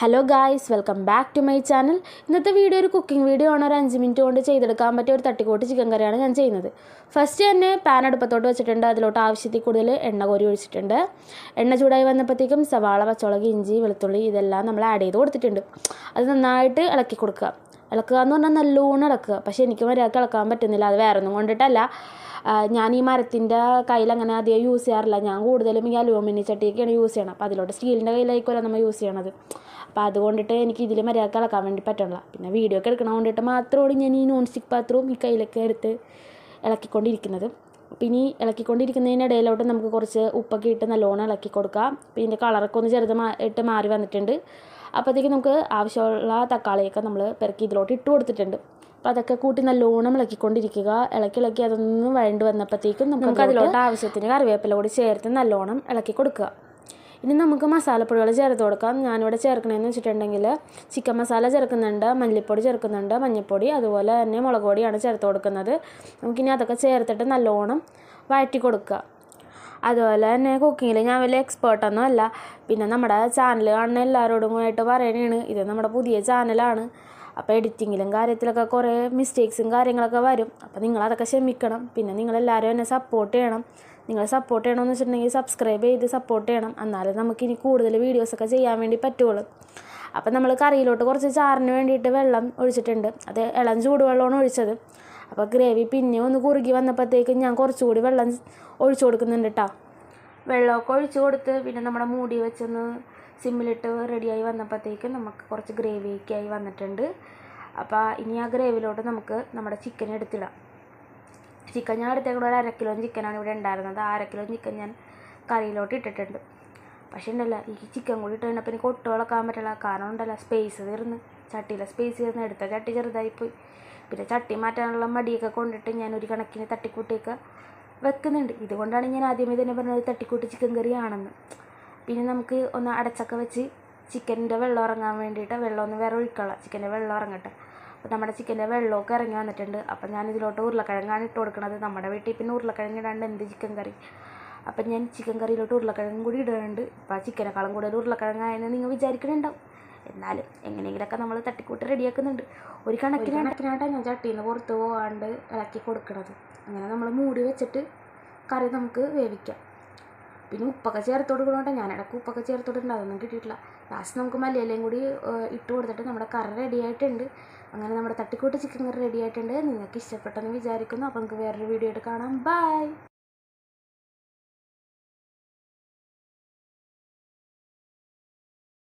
Hello guys, welcome back to my channel. ഇന്നത്തെ video ഒരു cooking video ആണ്. ഒരു 5 മിനിറ്റ് കൊണ്ട് ചെയ്തെടുക്കാൻ പറ്റിയ ഒരു തട്ടിക്കൂട്ട് ചിക്കൻ കറിയാണ് ഞാൻ ചെയ്യുന്നത്. ഫസ്റ്റ് തന്നെ പാൻ അടുപ്പത്തോട്ട് വെച്ചിട്ടുണ്ട്. അതിലോട്ട് ആവശ്യത്തിൽ കൂടുതൽ എണ്ണ കോരി ഒഴിച്ചിട്ടുണ്ട്. എണ്ണ ചൂടായി വന്നപ്പോഴത്തേക്കും സവാള, പച്ചമുളക്, ഇഞ്ചി, വെളുത്തുള്ളി ഇതെല്ലാം നമ്മൾ ആഡ് ചെയ്ത് കൊടുത്തിട്ടുണ്ട്. അത് നന്നായിട്ട് ഇളക്കി കൊടുക്കുക. ഇളക്കുക എന്ന് പറഞ്ഞാൽ നല്ലോണം ഇളക്കുക. പക്ഷേ എനിക്ക് മര്യാദക്ക് ഇളക്കാൻ പറ്റുന്നില്ല. അത് വേറെ ഒന്നും കൊണ്ടിട്ടല്ല. ഞാൻ ഈ മരത്തിൻ്റെ കയ്യിൽ അങ്ങനെ അധികം യൂസ് ചെയ്യാറില്ല. ഞാൻ കൂടുതലും ഈ അലുമിനിയം ചട്ടിയൊക്കെയാണ് യൂസ് ചെയ്യണം. അപ്പോൾ അതിലോട്ട് സ്റ്റീലിൻ്റെ കയ്യിലായിരിക്കുമല്ലോ നമ്മൾ യൂസ് ചെയ്യണത്. അപ്പോൾ അതുകൊണ്ടിട്ട് എനിക്ക് ഇതിൽ മര്യാദക്ക് ഇളക്കാൻ വേണ്ടി പറ്റണില്ല. പിന്നെ വീഡിയോ ഒക്കെ എടുക്കണ കൊണ്ടിട്ട് മാത്രമാണ് ഞാൻ ഈ നോൺ സ്റ്റിക്ക് പാത്രവും ഈ കയ്യിലൊക്കെ എടുത്ത് ഇളക്കിക്കൊണ്ടിരിക്കുന്നത്. അപ്പോൾ ഇനി ഇളക്കിക്കൊണ്ടിരിക്കുന്നതിനിടയിലോട്ട് നമുക്ക് കുറച്ച് ഉപ്പൊക്കെ ഇട്ട് നല്ലോണം ഇളക്കി കൊടുക്കാം. അപ്പോൾ ഇതിൻ്റെ കളറൊക്കെ ഒന്ന് ചെറുതായിട്ട് മാറി വന്നിട്ടുണ്ട്. അപ്പോഴത്തേക്ക് നമുക്ക് ആവശ്യമുള്ള തക്കാളിയൊക്കെ നമ്മൾ പെറുക്കി ഇതിലോട്ട് ഇട്ട് കൊടുത്തിട്ടുണ്ട്. അപ്പോൾ അതൊക്കെ കൂട്ടി നല്ലോണം ഇളക്കിക്കൊണ്ടിരിക്കുക. ഇളക്കി അതൊന്ന് വഴണ്ട് വന്നപ്പോഴത്തേക്കും നമുക്ക് അതിലോട്ട് ആവശ്യത്തിന് കറിവേപ്പില കൂടി ചേർത്ത് നല്ലോണം ഇളക്കി കൊടുക്കുക. ഇനി നമുക്ക് മസാലപ്പൊടികൾ ചേർത്ത് കൊടുക്കാം. ഞാനിവിടെ ചേർക്കണമെന്ന് വെച്ചിട്ടുണ്ടെങ്കിൽ ചിക്കൻ മസാല ചേർക്കുന്നുണ്ട്, മല്ലിപ്പൊടി ചേർക്കുന്നുണ്ട്, മഞ്ഞൾപ്പൊടി, അതുപോലെ തന്നെ മുളക് പൊടിയാണ് ചേർത്ത് കൊടുക്കുന്നത്. നമുക്കിനി അതൊക്കെ ചേർത്തിട്ട് നല്ലോണം വഴറ്റി കൊടുക്കുക. അതുപോലെ തന്നെ കുക്കിങ്ങിൽ ഞാൻ വലിയ എക്സ്പേർട്ടൊന്നും അല്ല. പിന്നെ നമ്മുടെ ചാനൽ കാണുന്ന എല്ലാവരോടുമായിട്ട് പറയണതാണ്, ഇത് നമ്മുടെ പുതിയ ചാനലാണ്. അപ്പോൾ എഡിറ്റിങ്ങിലും കാര്യത്തിലൊക്കെ കുറേ മിസ്റ്റേക്സും കാര്യങ്ങളൊക്കെ വരും. അപ്പോൾ നിങ്ങളതൊക്കെ ക്ഷമിക്കണം. പിന്നെ നിങ്ങളെല്ലാവരും എന്നെ സപ്പോർട്ട് ചെയ്യണം. നിങ്ങൾ സപ്പോർട്ട് ചെയ്യണമെന്ന് വെച്ചിട്ടുണ്ടെങ്കിൽ സബ്സ്ക്രൈബ് ചെയ്ത് സപ്പോർട്ട് ചെയ്യണം. എന്നാലും നമുക്കിനി കൂടുതൽ വീഡിയോസൊക്കെ ചെയ്യാൻ വേണ്ടി പറ്റുള്ളൂ. അപ്പോൾ നമ്മൾ കറിയിലോട്ട് കുറച്ച് ചാറിന് വേണ്ടിയിട്ട് വെള്ളം ഒഴിച്ചിട്ടുണ്ട്. അത് ഇളം ചൂടുവെള്ളമാണ് ഒഴിച്ചത്. അപ്പോൾ ഗ്രേവി പിന്നെ ഒന്ന് കുറുകി വന്നപ്പോഴത്തേക്കും ഞാൻ കുറച്ചുകൂടി വെള്ളം ഒഴിച്ചു കൊടുക്കുന്നുണ്ട് കേട്ടോ. വെള്ളമൊക്കെ ഒഴിച്ച് കൊടുത്ത് പിന്നെ നമ്മുടെ മൂടി വെച്ചൊന്ന് സിമ്മിലിട്ട് റെഡിയായി വന്നപ്പോഴത്തേക്കും നമുക്ക് കുറച്ച് ഗ്രേവിയൊക്കെ ആയി വന്നിട്ടുണ്ട്. അപ്പോൾ ഇനി ആ ഗ്രേവിയിലോട്ട് നമുക്ക് നമ്മുടെ ചിക്കൻ എടുത്തിടാം. ചിക്കൻ ഞാൻ എടുത്തേക്കൂടെ ഒരു 1/2 കിലോ ചിക്കനാണ് ഇവിടെ ഉണ്ടായിരുന്നത്. 1/2 കിലോ ചിക്കൻ ഞാൻ കറിയിലോട്ട് ഇട്ടിട്ടുണ്ട്. പക്ഷേ ഉണ്ടല്ലോ, ഈ ചിക്കൻ കൂടി ഇട്ട് കഴിഞ്ഞപ്പോൾ എനിക്ക് ഒട്ടും ഇളക്കാൻ പറ്റില്ല. കാരണം ഉണ്ടല്ലോ, സ്പേസ് തീർന്ന്, ചട്ടിയിലെ സ്പേസ് തീർന്ന്, എടുത്ത ചട്ടി ചെറുതായിപ്പോയി. പിന്നെ ചട്ടി മാറ്റാനുള്ള മടിയൊക്കെ കൊണ്ടിട്ട് ഞാൻ ഒരു കണക്കിന് തട്ടിക്കൂട്ടിയൊക്കെ വെക്കുന്നുണ്ട്. ഇതുകൊണ്ടാണ് ഞാൻ ആദ്യമേ തന്നെ പറഞ്ഞത് തട്ടിക്കൂട്ടി ചിക്കൻ കറിയാണെന്ന്. പിന്നെ നമുക്ക് ഒന്ന് അടച്ചൊക്കെ വെച്ച് ചിക്കൻ്റെ വെള്ളം ഇറങ്ങാൻ വേണ്ടിയിട്ട് വെള്ളം ഒന്ന് വേറെ ഒഴിക്കണം. ചിക്കൻ്റെ വെള്ളം ഇറങ്ങട്ടെ. അപ്പോൾ നമ്മുടെ ചിക്കൻ്റെ വെള്ളമൊക്കെ ഇറങ്ങി വന്നിട്ടുണ്ട്. അപ്പം ഞാൻ ഇതിലോട്ട് ഉരുളക്കിഴങ്ങാണ് ഇട്ട് കൊടുക്കുന്നത്. നമ്മുടെ വീട്ടിൽ പിന്നെ ഉരുളക്കിഴങ്ങ് ഇടാണ്ട് എന്ത് ചിക്കൻ കറി. അപ്പം ഞാൻ ചിക്കൻ കറിയിലോട്ട് ഉരുളക്കിഴങ്ങും കൂടി ഇടുന്നുണ്ട്. അപ്പോൾ ആ ചിക്കനേക്കാളും കൂടുതൽ ഉരുളക്കിഴങ്ങായെന്ന് നിങ്ങൾ വിചാരിക്കുന്നുണ്ടാവും. എന്നാലും എങ്ങനെയെങ്കിലൊക്കെ നമ്മൾ തട്ടിക്കൂട്ട് റെഡിയാക്കുന്നുണ്ട്. ഒരു കണക്കിനായിട്ടാണ് ഞാൻ ചട്ടിയിൽ നിന്ന് പുറത്ത് പോകാണ്ട് ഇളക്കി കൊടുക്കുന്നത്. അങ്ങനെ നമ്മൾ മൂടി വെച്ചിട്ട് കറി നമുക്ക് വേവിക്കാം. പിന്നെ ഉപ്പൊക്കെ ചേർത്ത് കൊടുക്കണോട്ടെ. ഞാനിടയ്ക്ക് ഉപ്പൊക്കെ ചേർത്ത് കൊടുത്തിട്ടുണ്ട്, അതൊന്നും കിട്ടിയിട്ടില്ല. ലാസ്റ്റ് നമുക്ക് മല്ലിയിലയും കൂടി ഇട്ട് കൊടുത്തിട്ട് നമ്മുടെ കറി റെഡി ആയിട്ടുണ്ട്. അങ്ങനെ നമ്മുടെ തട്ടിക്കൂട്ട് ചിക്കൻ കറി റെഡി ആയിട്ടുണ്ട്. നിങ്ങൾക്ക് ഇഷ്ടപ്പെട്ടെന്ന് വിചാരിക്കുന്നു. അപ്പോൾ നമുക്ക് വേറൊരു വീഡിയോ ആയിട്ട് കാണാം. ബൈ.